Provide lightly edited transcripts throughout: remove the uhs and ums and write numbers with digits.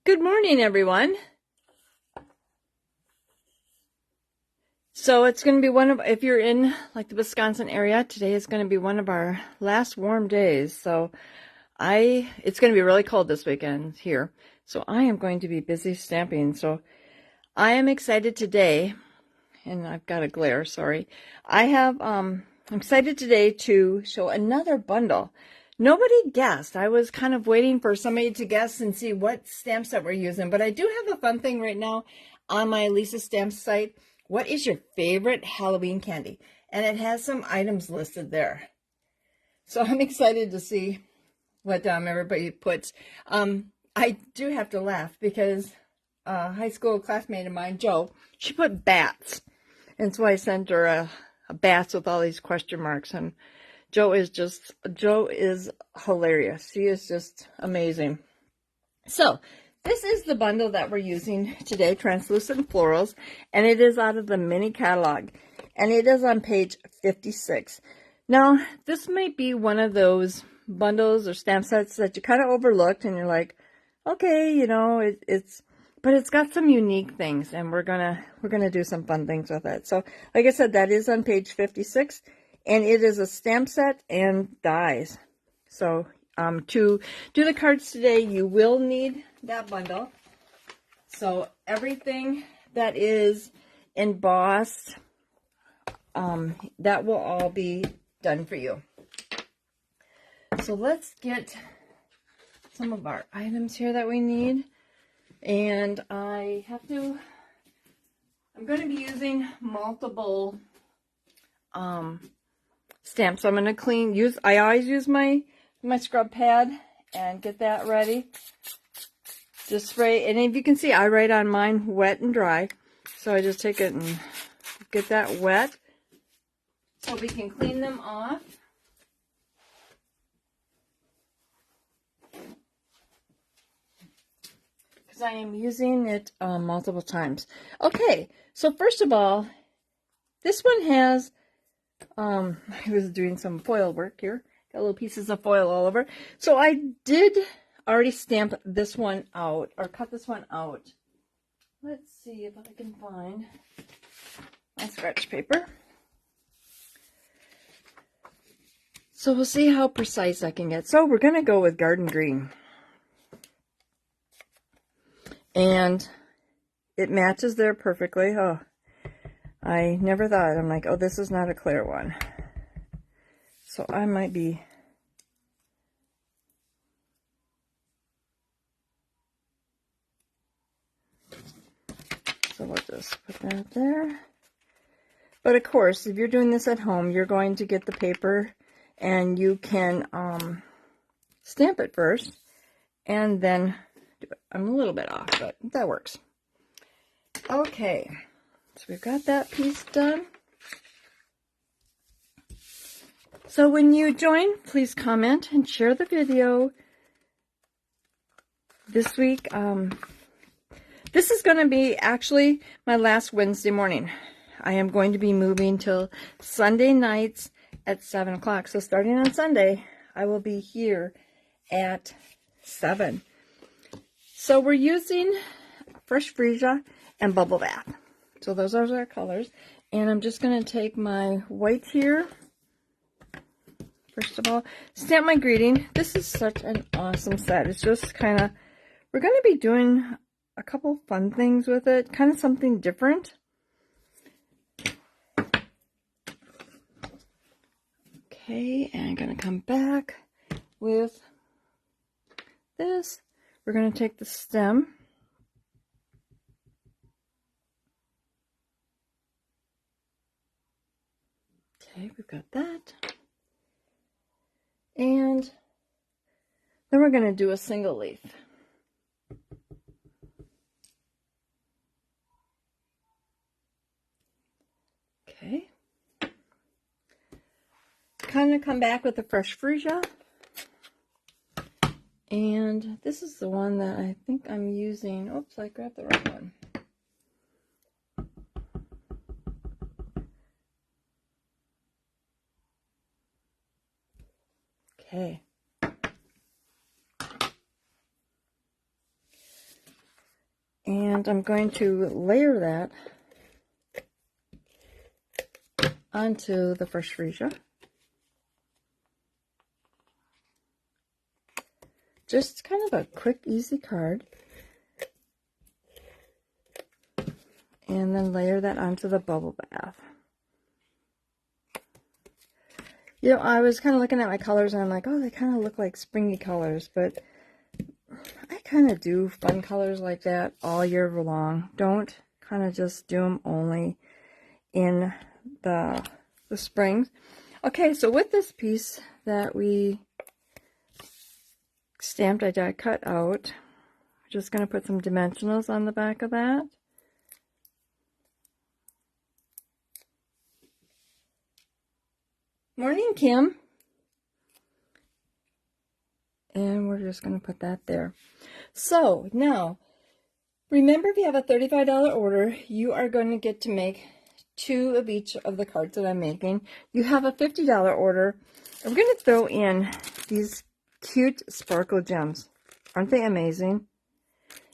Good morning, everyone. So it's going to be if you're in like the Wisconsin area, today is going to be one of our last warm days. So it's going to be really cold this weekend here. So I am going to be busy stamping. So I am excited today, and I've got a glare, sorry. I'm excited today to show another bundle. Nobody guessed. I was kind of waiting for somebody to guess and see what stamps that we're using. But I do have a fun thing right now on my Lisa Stamps site. What is your favorite Halloween candy? And it has some items listed there. So I'm excited to see what everybody puts. I do have to laugh because a high school classmate of mine, Jo, she put bats. And so I sent her a bats with all these question marks, and Jo is hilarious. She is just amazing. So this is the bundle that we're using today, Translucent Florals, and it is out of the mini catalog, and it is on page 56. Now, this might be one of those bundles or stamp sets that you kind of overlooked, and you're like, okay, you know, but it's got some unique things, and we're gonna do some fun things with it. So, like I said, that is on page 56, and it is a stamp set and dies. So, to do the cards today, you will need that bundle. So everything that is embossed, that will all be done for you. So let's get some of our items here that we need. And I'm going to be using multiple stamps. So I'm going to I always use my scrub pad and get that ready. Just spray, and if you can see, I write on mine wet and dry. So I just take it and get that wet so we can clean them off. Because I am using it multiple times. Okay, so first of all, this one has, I was doing some foil work here. Got little pieces of foil all over. So I did already stamp this one out, or cut this one out. Let's see if I can find my scratch paper. So we'll see how precise I can get. So we're going to go with Garden Green. And it matches there perfectly. Oh, I never thought. I'm like, oh, this is not a clear one. So I might be... So we'll just put that there. But of course, if you're doing this at home, you're going to get the paper and you can stamp it first and then do it. I'm a little bit off, but that works. Okay, so we've got that piece done. So when you join, please comment and share the video. This week, this is going to be actually my last Wednesday morning. I am going to be moving till Sunday nights at 7 o'clock. So starting on Sunday, I will be here at 7. So we're using Fresh Freesia and Bubble Bath. So those are our colors. And I'm just going to take my white here. First of all, stamp my greeting. This is such an awesome set. It's just kind of, we're going to be doing a couple fun things with it. Kind of something different. Okay, and I'm going to come back with this. We're going to take the stem. Okay, we've got that. And then we're going to do a single leaf. Okay. Kind of come back with the Fresh Freesia. And this is the one that I think I'm using. Oops, I grabbed the wrong one. Okay. And I'm going to layer that onto the first freesia. Just kind of a quick, easy card. And then layer that onto the bubble bath. You know, I was kind of looking at my colors and I'm like, oh, they kind of look like springy colors, but I kind of do fun colors like that all year long. Don't kind of just do them only in the spring. Okay, so with this piece that we stamped, I got cut out. I'm just going to put some dimensionals on the back of that. Morning, Kim. And we're just going to put that there. So now, remember, if you have a $35 order, you are going to get to make 2 of each of the cards that I'm making. You have a $50 order. I'm going to throw in these cute sparkle gems. Aren't they amazing?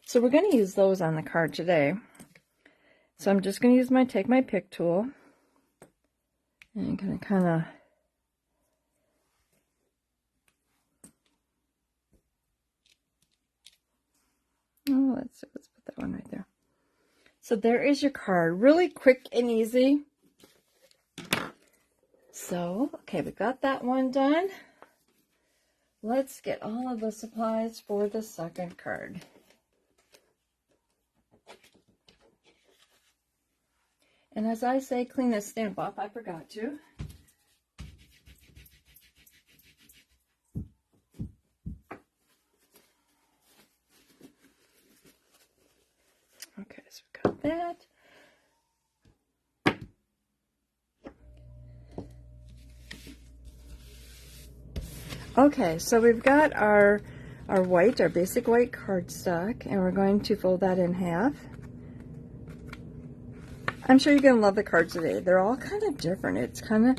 So we're going to use those on the card today. So I'm just going to use my Take My Pick tool. And I'm going to kind of let's put that one right there. So there is your card. Really quick and easy. So, okay, we got that one done. Let's get all of the supplies for the second card. And as I say, clean this stamp off. I forgot to. Okay, so we got that. Okay, so we've got our basic white cardstock, and we're going to fold that in half. I'm sure you're going to love the cards today. They're all kind of different. It's kind of,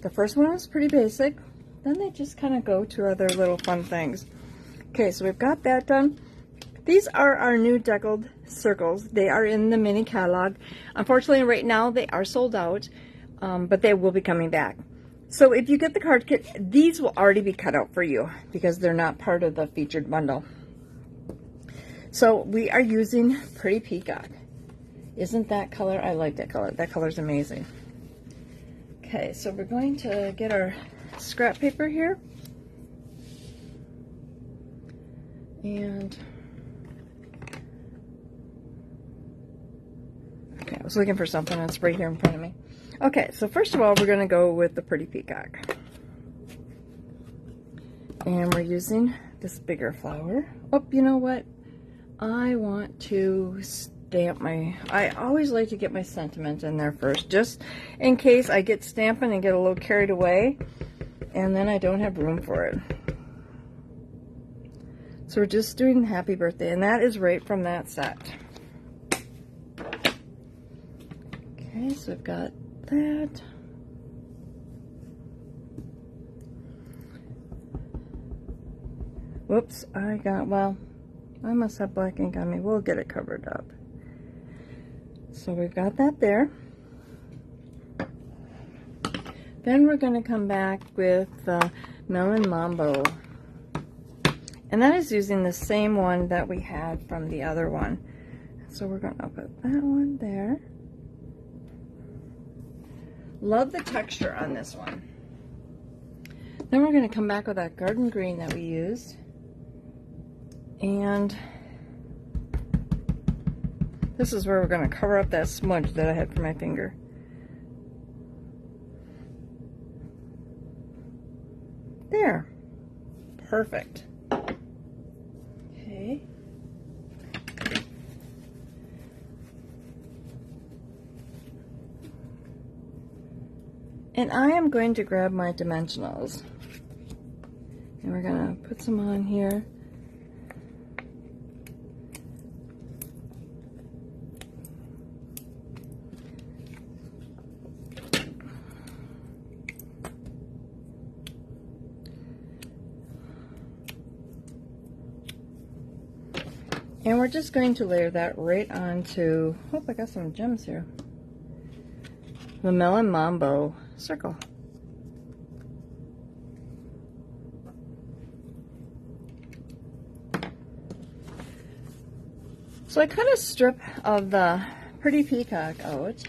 the first one was pretty basic. Then they just kind of go to other little fun things. Okay, so we've got that done. These are our new deckled circles. They are in the mini catalog. Unfortunately, right now they are sold out, but they will be coming back. So if you get the card kit, these will already be cut out for you because they're not part of the featured bundle. So we are using Pretty Peacock. Isn't that color? I like that color. That color is amazing. Okay, so we're going to get our scrap paper here. And okay, I was looking for something that's right here in front of me. Okay, so first of all, we're going to go with the Pretty Peacock. And we're using this bigger flower. Oh, you know what? I want to stamp my, I always like to get my sentiment in there first, just in case I get stamping and get a little carried away, and then I don't have room for it. So we're just doing Happy Birthday, and that is right from that set. Okay, so we've got that. Whoops, well, I must have black ink on me. We'll get it covered up. So we've got that there. Then we're going to come back with the Melon Mambo. And that is using the same one that we had from the other one. So we're going to put that one there. Love the texture on this one. Then we're going to come back with that garden green that we used. And this is where we're going to cover up that smudge that I had for my finger. There. Perfect. Okay. And I am going to grab my dimensionals. And we're going to put some on here. And we're just going to layer that right onto, oh, I got some gems here. The Melon Mambo circle. So I cut a strip of the Pretty Peacock out,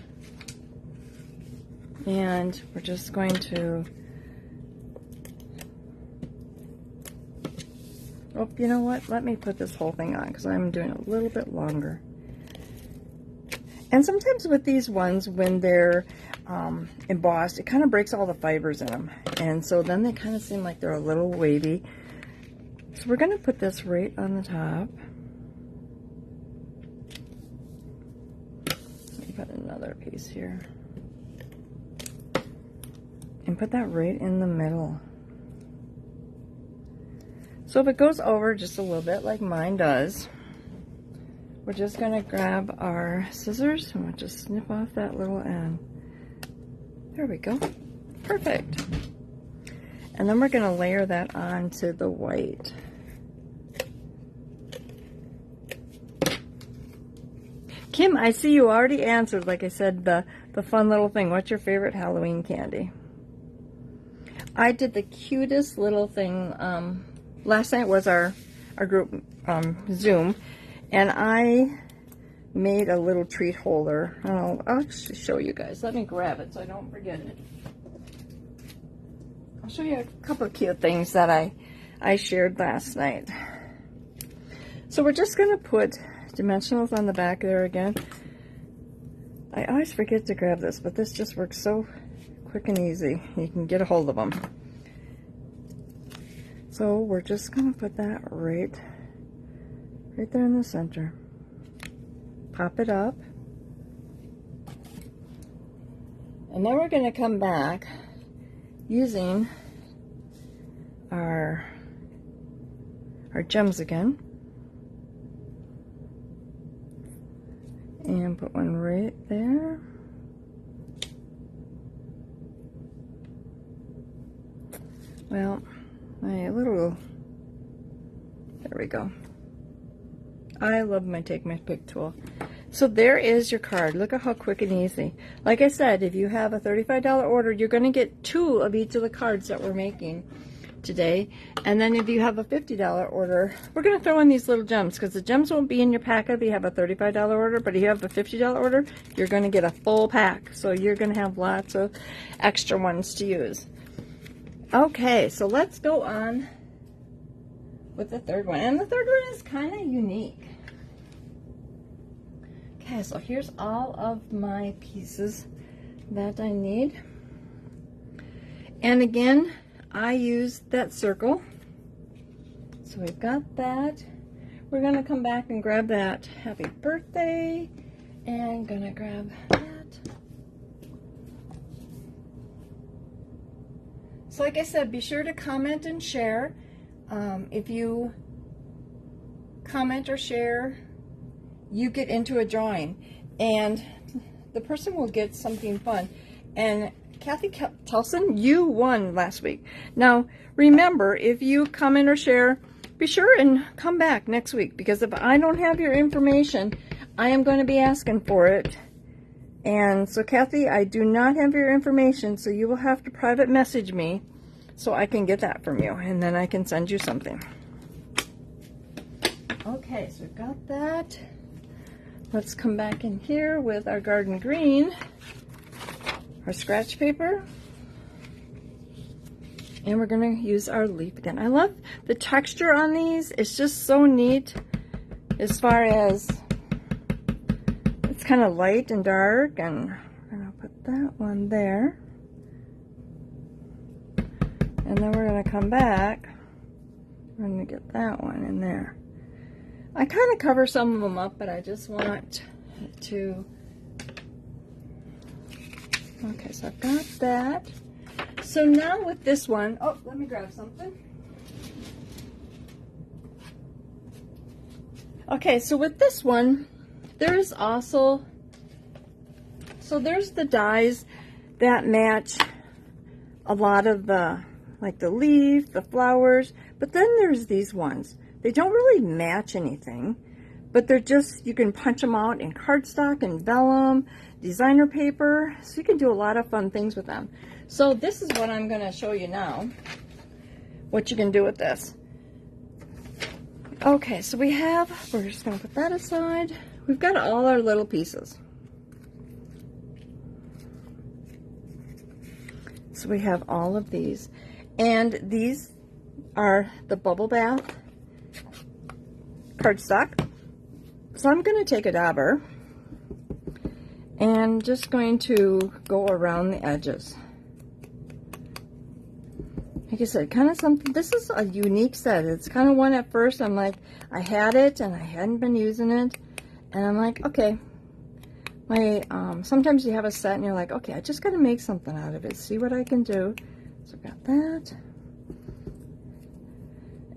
and we're just going to, oh, you know what? Let me put this whole thing on because I'm doing a little bit longer. And sometimes with these ones, when they're embossed, it kind of breaks all the fibers in them. And so then they kind of seem like they're a little wavy. So we're going to put this right on the top. Put another piece here and put that right in the middle. So if it goes over just a little bit like mine does, we're just going to grab our scissors and we'll just snip off that little end. There we go. Perfect. And then we're going to layer that onto the white. Kim, I see you already answered, like I said, the fun little thing. What's your favorite Halloween candy? I did the cutest little thing. Last night was our group Zoom, and I made a little treat holder. I'll actually show you guys. Let me grab it so I don't forget it. I'll show you a couple of cute things that I shared last night. So we're just going to put dimensionals on the back there again. I always forget to grab this, but this just works so quick and easy. You can get a hold of them. So we're just going to put that right there in the center. Pop it up. And then we're going to come back using our gems again. And put one right there. Well, my little, there we go. I love my Take My Pick tool. So there is your card. Look at how quick and easy. Like I said, if you have a $35 order, you're going to get 2 of each of the cards that we're making today. And then if you have a $50 order, we're going to throw in these little gems because the gems won't be in your pack if you have a $35 order, but if you have a $50 order, you're going to get a full pack. So you're going to have lots of extra ones to use. Okay, so let's go on with the third one. And the third one is kind of unique. Okay, so here's all of my pieces that I need. And again, I used that circle. So we've got that. We're going to come back and grab that happy birthday. And going to grab that. So like I said, be sure to comment and share. If you comment or share, you get into a drawing. And the person will get something fun. And Kathy Telson, you won last week. Now, remember, if you comment or share, be sure and come back next week, because if I don't have your information, I am going to be asking for it. And so, Kathy, I do not have your information, so you will have to private message me so I can get that from you, and then I can send you something. Okay, so we've got that. Let's come back in here with our garden green. Our scratch paper, and we're going to use our leaf again. I love the texture on these. It's just so neat as far as it's kind of light and dark, and we're going to put that one there, and then we're going to come back. We're going to get that one in there. I kind of cover some of them up, but I just want to. Okay, so I've got that. So now with this one, oh, let me grab something. Okay, so with this one, there's also, so there's the dies that match a lot of the, like the leaf, the flowers, but then there's these ones. They don't really match anything, but they're just, you can punch them out in cardstock and vellum, designer paper, so you can do a lot of fun things with them. So this is what I'm going to show you now, what you can do with this. Okay, so we're just going to put that aside. We've got all our little pieces. So we have all of these, and these are the bubble bath cardstock. So I'm going to take a dauber and just going to go around the edges. Like I said, kind of something, this is a unique set. It's kind of one at first, I'm like, I had it and I hadn't been using it. And I'm like, okay, sometimes you have a set and you're like, okay, I just got to make something out of it, see what I can do. So I've got that.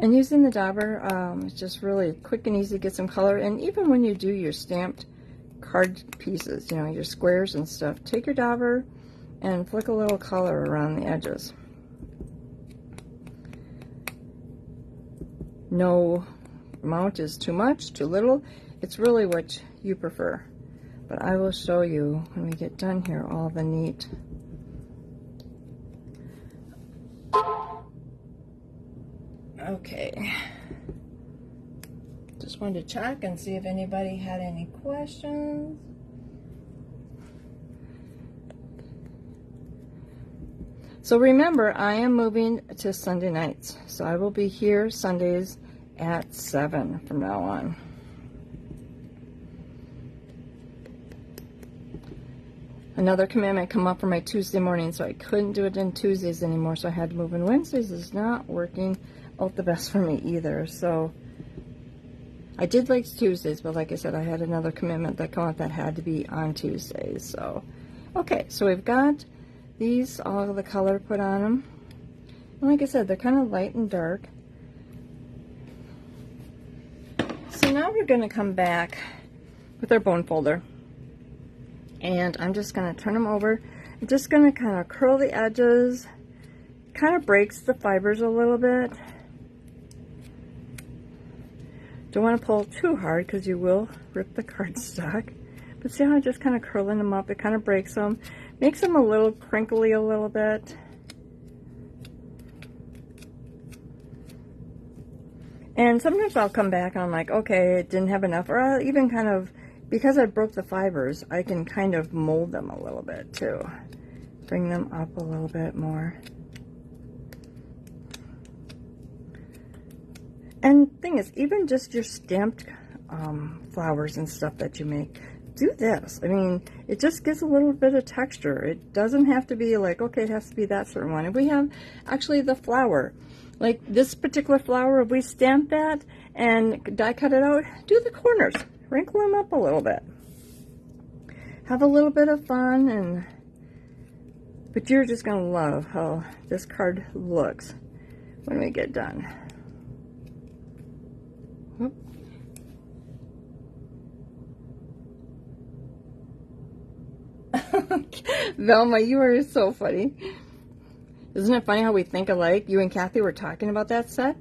And using the dauber, it's just really quick and easy to get some color. And even when you do your stamped card pieces, you know, your squares and stuff, take your dauber and flick a little color around the edges. No amount is too much, too little. It's really what you prefer. But I will show you when we get done here all the neat. Okay. Just wanted to check and see if anybody had any questions. So remember, I am moving to Sunday nights. So I will be here Sundays at 7 from now on. Another commitment come up for my Tuesday morning, so I couldn't do it on Tuesdays anymore, so I had to move in. Wednesdays is not working out the best for me either, so I did like Tuesdays, but like I said, I had another commitment that come up that had to be on Tuesdays. So okay, so we've got these, all of the color put on them, and like I said, they're kind of light and dark. So now we're going to come back with our bone folder. And I'm just going to turn them over. I'm just going to kind of curl the edges. Kind of breaks the fibers a little bit. Don't want to pull too hard because you will rip the cardstock. But see how I'm just kind of curling them up? It kind of breaks them. Makes them a little crinkly a little bit. And sometimes I'll come back and I'm like, okay, it didn't have enough. Or I'll even kind of, because I broke the fibers, I can kind of mold them a little bit too. Bring them up a little bit more. And thing is, even just your stamped flowers and stuff that you make, do this. I mean, it just gives a little bit of texture. It doesn't have to be like, okay, it has to be that certain one. If we have actually the flower, like this particular flower, if we stamp that and die cut it out, do the corners. Wrinkle them up a little bit. Have a little bit of fun, but you're just going to love how this card looks when we get done. Whoop. Velma, you are so funny. Isn't it funny how we think alike? You and Kathy were talking about that set,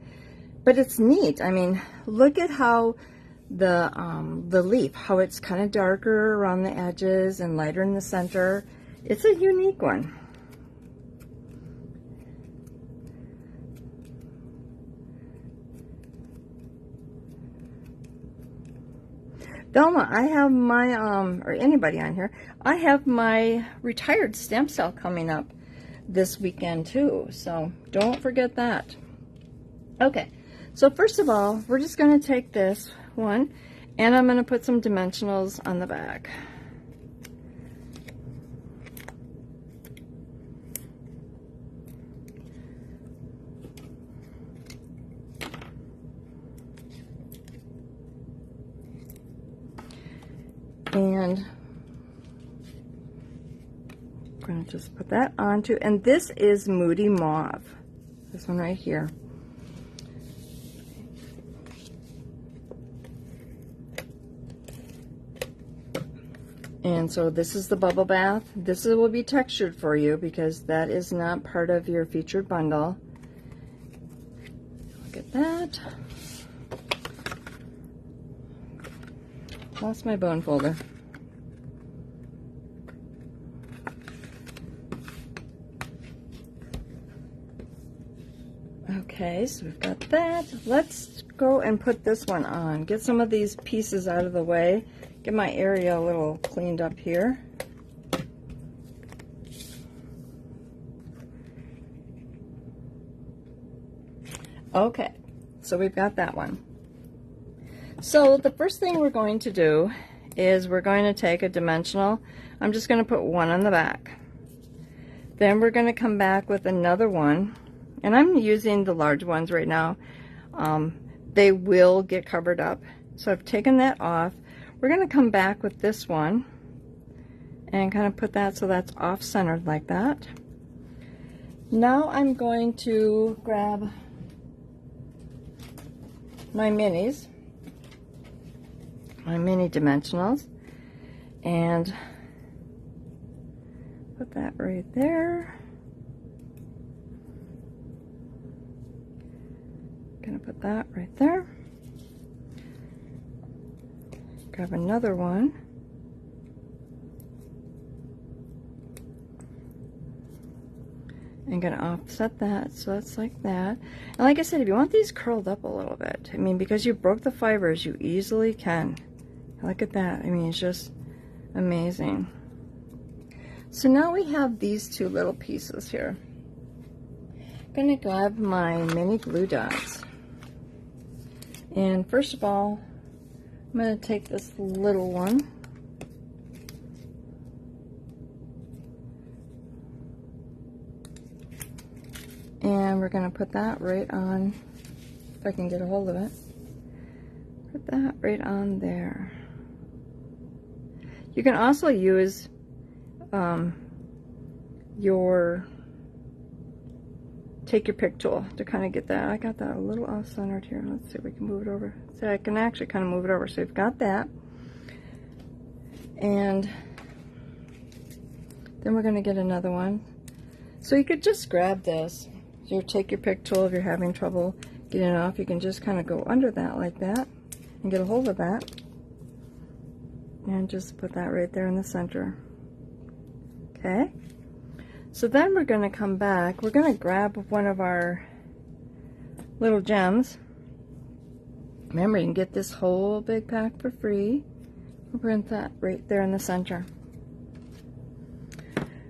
but it's neat. I mean, look at how the leaf, how it's kind of darker around the edges and lighter in the center. It's a unique one. Velma, I have my, or anybody on here, I have my retired stamp sale coming up this weekend too, so don't forget that. Okay, so first of all, we're just going to take this one and I'm going to put some dimensionals on the back. And I'm going to just put that onto, and this is Moody Mauve, this one right here. And so this is the bubble bath. This will be textured for you because that is not part of your featured bundle. Look at that. Lost my bone folder. Okay, so we've got that. Let's go and put this one on. Get some of these pieces out of the way. Get my area a little cleaned up here. Okay, so we've got that one. So the first thing we're going to do is we're going to take a dimensional. I'm just going to put one on the back. Then we're going to come back with another one. And I'm using the large ones right now. They will get covered up. So I've taken that off. We're going to come back with this one and kind of put that so that's off-centered like that. Now I'm going to grab my minis, my mini dimensionals, and put that right there. Gonna put that right there. Grab another one. I'm gonna offset that so that's like that. And like I said, if you want these curled up a little bit, I mean, because you broke the fibers, you easily can. Look at that. I mean, it's just amazing. So now we have these two little pieces here. I'm gonna grab my mini glue dots. And first of all, I'm going to take this little one and we're going to put that right on, if I can get a hold of it, put that right on there. You can also use take your pick tool to kind of get that. I got that a little off-centered here. Let's see if we can move it over. See, I can actually kind of move it over. So we've got that. And then we're going to get another one. So you could just grab this. You take your pick tool if you're having trouble getting it off. You can just kind of go under that like that and get a hold of that. And just put that right there in the center. Okay. So then we're going to come back. We're going to grab one of our little gems. Remember, you can get this whole big pack for free. We'll print that right there in the center.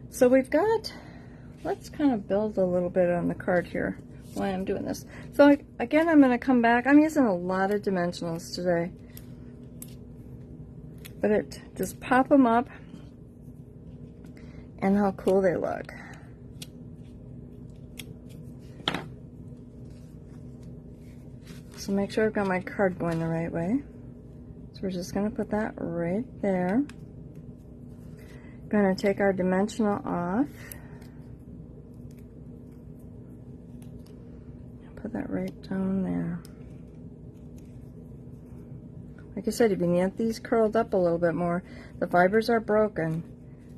So we've got, let's kind of build a little bit on the card here while I'm doing this. So again, I'm going to come back. I'm using a lot of dimensionals today. But just pop them up. And how cool they look. So make sure I've got my card going the right way. So we're just going to put that right there. Going to take our dimensional off. Put that right down there. Like I said, if you need these curled up a little bit more, the fibers are broken.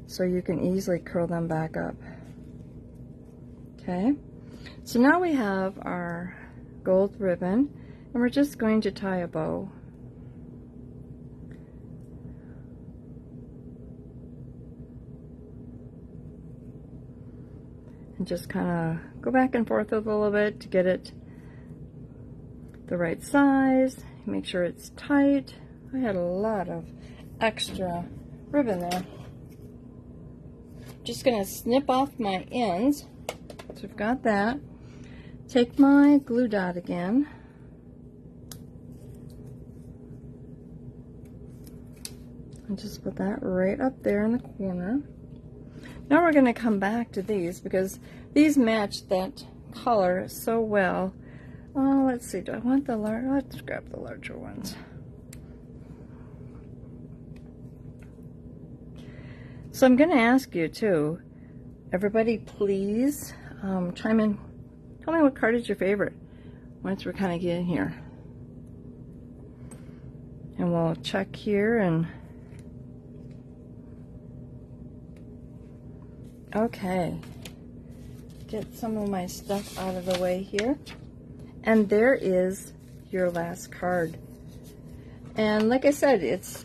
So you can easily curl them back up. Okay, so now we have our gold ribbon and we're just going to tie a bow. And just kind of go back and forth with a little bit to get it the right size. Make sure it's tight. I had a lot of extra ribbon there. Just going to snip off my ends. So we've got that. Take my glue dot again. And just put that right up there in the corner. Now we're going to come back to these because these match that color so well. Oh, let's see. Do I want the large? Let's grab the larger ones. So I'm going to ask you too, everybody please chime in. Tell me what card is your favorite once we're kind of getting here. And we'll check here and... Okay. Get some of my stuff out of the way here. And there is your last card. And like I said, it's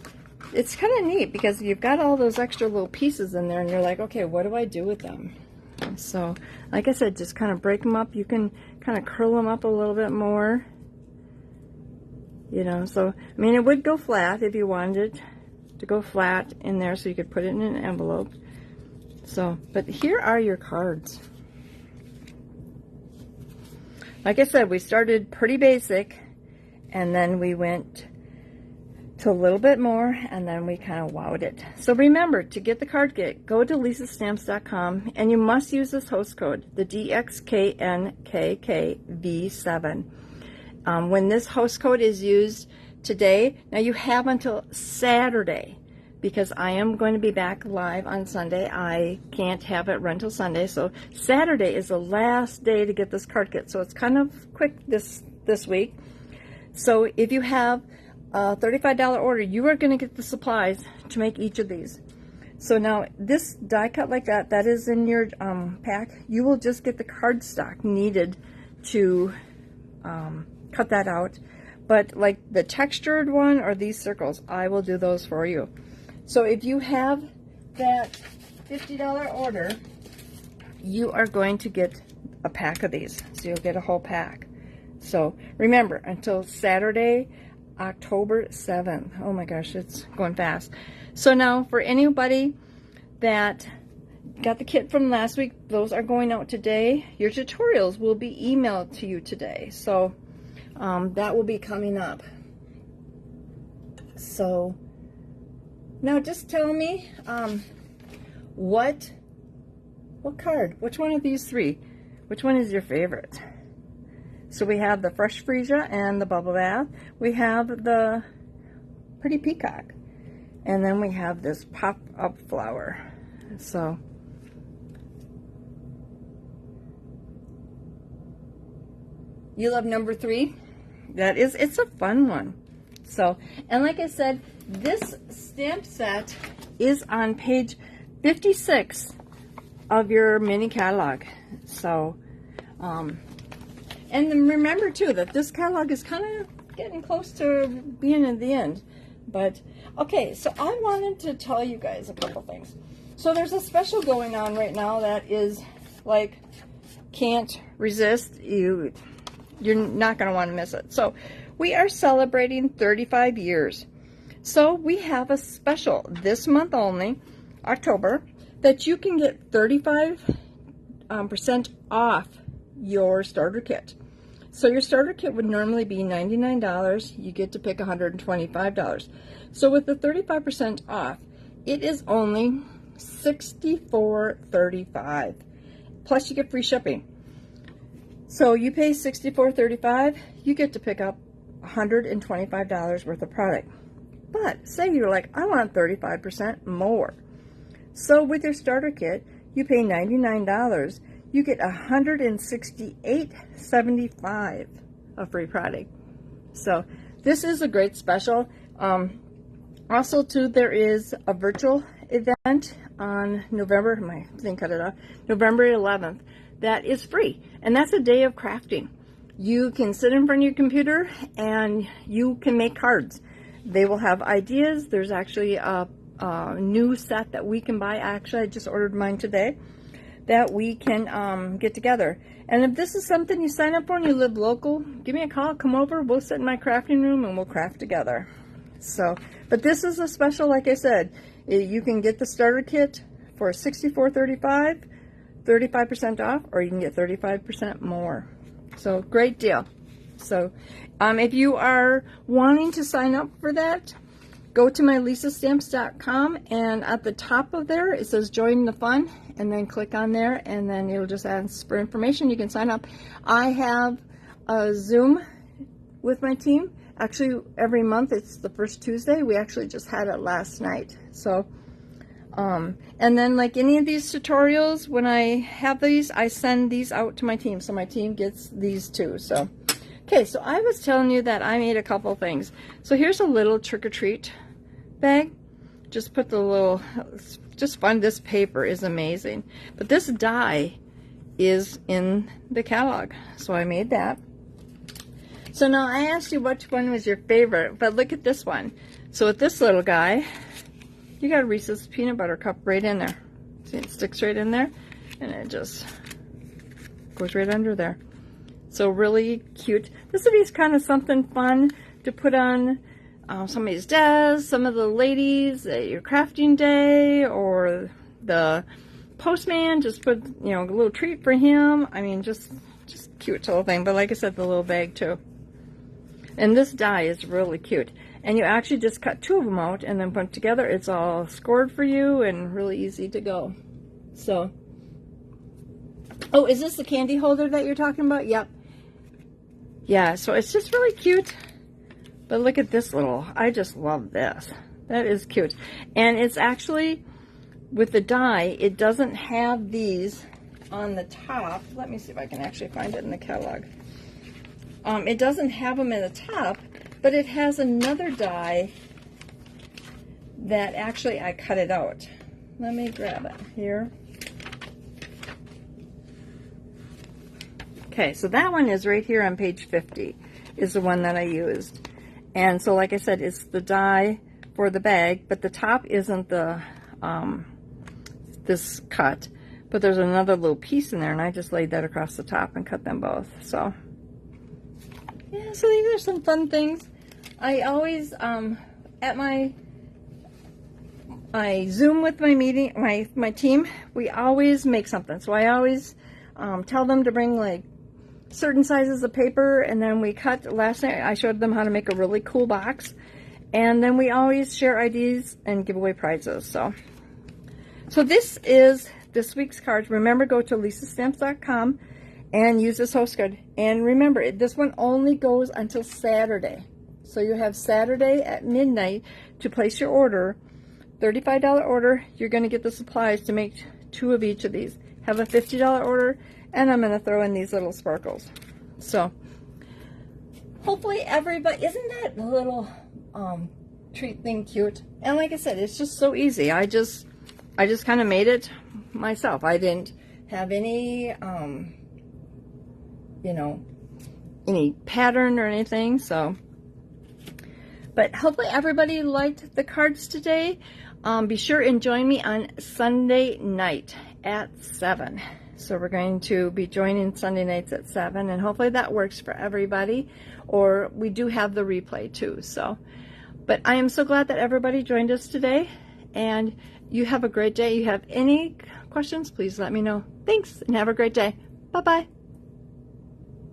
it's kind of neat because you've got all those extra little pieces in there and you're like, okay, what do I do with them? So, like I said, just kind of break them up. You can kind of curl them up a little bit more. You know, so, I mean, it would go flat if you wanted it to go flat in there so you could put it in an envelope. So, but here are your cards. Like I said, we started pretty basic, and then we went to a little bit more, and then we kind of wowed it. So remember, to get the card kit, go to lisastamps.com, and you must use this host code, the DXKNKKV7. When this host code is used today, now you have until Saturday, because I am going to be back live on Sunday. I can't have it run till Sunday, so Saturday is the last day to get this card kit. So it's kind of quick this week. So if you have a $35 order, you are going to get the supplies to make each of these. So now this die cut like that, that is in your pack. You will just get the cardstock needed to cut that out. But like the textured one or these circles, I will do those for you. So if you have that $50 order, you are going to get a pack of these. So you'll get a whole pack. So remember, until Saturday, October 7th. Oh my gosh, it's going fast. So now for anybody that got the kit from last week, those are going out today. Your tutorials will be emailed to you today. So that will be coming up. So now just tell me what card, which one of these three, which one is your favorite? So we have the Fresh Freesia and the Bubble Bath. We have the Pretty Peacock. And then we have this Pop-Up Flower. So you love number 3? It's a fun one. So, and like I said, this stamp set is on page 56 of your mini catalog. So, and then remember too that this catalog is kind of getting close to being at the end. But okay, so I wanted to tell you guys a couple things. So there's a special going on right now that is like, can't resist. You're not going to want to miss it. So we are celebrating 35 years. So we have a special this month only, October, that you can get 35% off your starter kit. So your starter kit would normally be $99. You get to pick $125. So with the 35% off, it is only $64.35. Plus you get free shipping. So you pay $64.35, you get to pick up $125 worth of product. But say you're like, I want 35% more. So with your starter kit, you pay $99. You get $168.75 of free product. So this is a great special. Also too, there is a virtual event on November 11th. That is free, and that's a day of crafting. You can sit in front of your computer and you can make cards. They will have ideas. There's actually a new set that we can buy. Actually, I just ordered mine today, that we can get together. And if this is something you sign up for and you live local, give me a call, come over, we'll sit in my crafting room and we'll craft together. So, but this is a special, like I said, you can get the starter kit for $64.35, 35% off, or you can get 35% more. So great deal. So if you are wanting to sign up for that, go to my lisastamps.com, and at the top of there it says join the fun, and then click on there, and then it'll just ask for information. You can sign up. I have a Zoom with my team. Actually, every month, it's the first Tuesday. We actually just had it last night. So and then like any of these tutorials, when I have these, I send these out to my team, so my team gets these too. So okay, so I was telling you that I made a couple things. So here's a little trick-or-treat bag. Just put the little, just fun. This paper is amazing, but this die is in the catalog, so I made that. So now I asked you which one was your favorite, but look at this one. So with this little guy, You got a Reese's peanut butter cup right in there. See, it sticks right in there, and it just goes right under there. So really cute. This would be kind of something fun to put on somebody's desk, some of the ladies at your crafting day, or the postman, just put, you know, a little treat for him. I mean, just cute little thing. But like I said, the little bag too. And this die is really cute. And you actually just cut 2 of them out and then put them together. It's all scored for you and really easy to go. So, oh, is this the candy holder that you're talking about? Yep. Yeah, so it's just really cute. But look at this little, I just love this. That is cute. And it's actually, with the die, it doesn't have these on the top. Let me see if I can actually find it in the catalog. It doesn't have them in the top, but it has another die that actually I cut it out. Let me grab it here. Okay, so that one is right here on page 50, is the one that I used. And so, like I said, it's the die for the bag, but the top isn't the this cut, but there's another little piece in there, and I just laid that across the top and cut them both. So, yeah, so these are some fun things. I always, at my Zoom with my team, we always make something. So I always tell them to bring like certain sizes of paper, and then we cut. Last night I showed them how to make a really cool box, and then we always share ideas and give away prizes. So this is this week's card. Remember, go to lisastamps.com and use this host card. And remember, this one only goes until Saturday. So you have Saturday at midnight to place your order. $35 order, you're going to get the supplies to make 2 of each of these. Have a $50 order, and I'm going to throw in these little sparkles. So hopefully everybody, isn't that little treat thing cute? And like I said, it's just so easy. I just kind of made it myself. I didn't have any you know, any pattern or anything. So, but hopefully everybody liked the cards today. Be sure and join me on Sunday night at 7. So we're going to be joining Sunday nights at 7, and hopefully that works for everybody. Or we do have the replay too. So, but I am so glad that everybody joined us today, and you have a great day. You have any questions, please let me know. Thanks, and have a great day. Bye-bye.